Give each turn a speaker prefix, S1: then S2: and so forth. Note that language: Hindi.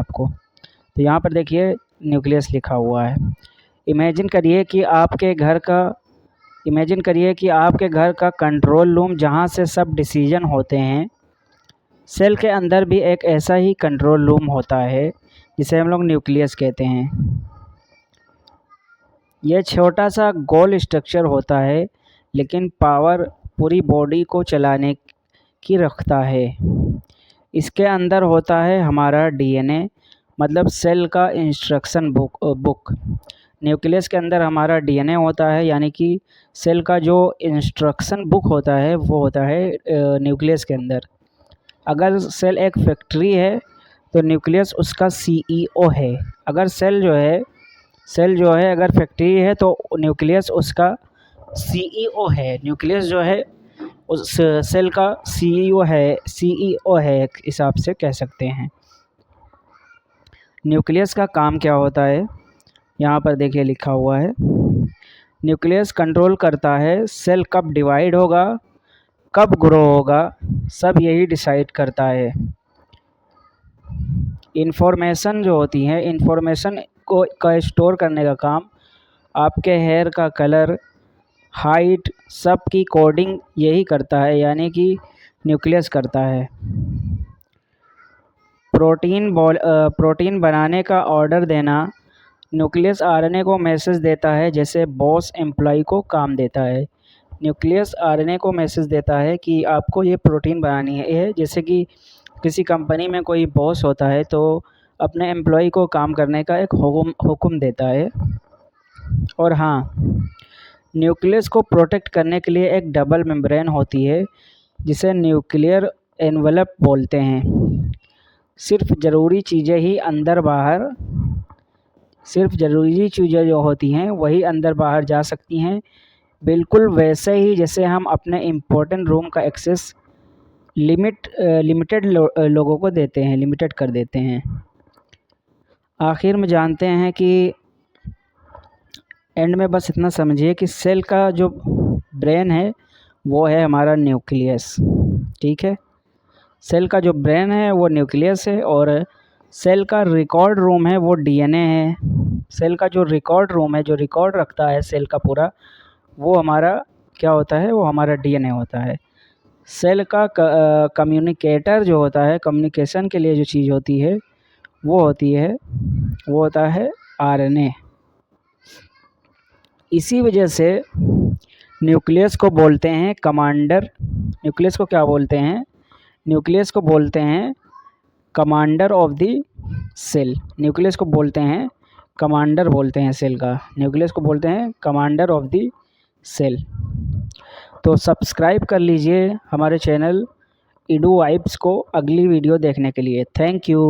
S1: आपको। तो यहाँ पर देखिए न्यूक्लियस लिखा हुआ है। इमेजिन करिए कि आपके घर का कंट्रोल रूम जहाँ से सब डिसीजन होते हैं। सेल के अंदर भी एक ऐसा ही कंट्रोल रूम होता है जिसे हम लोग न्यूक्लियस कहते हैं। यह छोटा सा गोल स्ट्रक्चर होता है, लेकिन पावर पूरी बॉडी को चलाने की रखता है। इसके अंदर होता है हमारा डीएनए, मतलब सेल का इंस्ट्रक्शन बुक। न्यूक्लियस के अंदर हमारा डीएनए होता है, यानी कि सेल का जो इंस्ट्रक्शन बुक होता है वो होता है न्यूक्लियस के अंदर। अगर सेल एक फैक्ट्री है तो न्यूक्लियस उसका सीईओ है। अगर सेल जो है अगर फैक्ट्री है तो न्यूक्लियस उसका सीईओ है। न्यूक्लियस जो है उस सेल का सीईओ है, एक हिसाब से कह सकते हैं। न्यूक्लियस का काम क्या होता है, यहाँ पर देखिए लिखा हुआ है। न्यूक्लियस कंट्रोल करता है सेल कब डिवाइड होगा, कब ग्रो होगा, सब यही डिसाइड करता है। इन्फॉर्मेशन जो होती है, इन्फॉर्मेशन का स्टोर करने का काम आपके हेयर का कलर, हाइट, सब की कोडिंग यही करता है, यानी कि न्यूक्लियस करता है। प्रोटीन बनाने का ऑर्डर देना, न्यूक्लियस आरएनए को मैसेज देता है, जैसे बॉस एम्प्लॉय को काम देता है। न्यूक्लियस आरएनए को मैसेज देता है कि आपको ये प्रोटीन बनानी है। जैसे कि किसी कंपनी में कोई बॉस होता है तो अपने एम्प्लॉय को काम करने का एक हुक्म देता है। और हाँ, न्यूक्लियस को प्रोटेक्ट करने के लिए एक डबल मेम्ब्रेन होती है, जिसे न्यूक्लियर एनवलप बोलते हैं। सिर्फ ज़रूरी चीज़ें जो होती हैं वही अंदर बाहर जा सकती हैं, बिल्कुल वैसे ही जैसे हम अपने इम्पोर्टेंट रूम का एक्सेस लिमिटेड लोगों को देते हैं, लिमिटेड कर देते हैं। आखिर में जानते हैं कि एंड में बस इतना समझिए कि सेल का जो ब्रेन है वो है हमारा न्यूक्लियस। ठीक है, सेल का जो ब्रेन है वो न्यूक्लियस है, और सेल का रिकॉर्ड रूम है वो डीएनए है। सेल का जो रिकॉर्ड रूम है, जो रिकॉर्ड रखता है सेल का पूरा, वो हमारा क्या होता है, वो हमारा डीएनए होता है। सेल का कम्युनिकेटर जो होता है, कम्युनिकेशन के लिए जो चीज़ होती है वो होता है आरएनए। इसी वजह से न्यूक्लियस को बोलते हैं कमांडर। न्यूक्लियस को क्या बोलते हैं? न्यूक्लियस को बोलते हैं commander of the cell. Nucleus को बोलते हैं कमांडर, बोलते हैं सेल का। न्यूक्लियस को बोलते हैं कमांडर ऑफ द सेल। तो सब्सक्राइब कर लीजिए हमारे चैनल इडू वाइब्स को अगली वीडियो देखने के लिए। Thank you.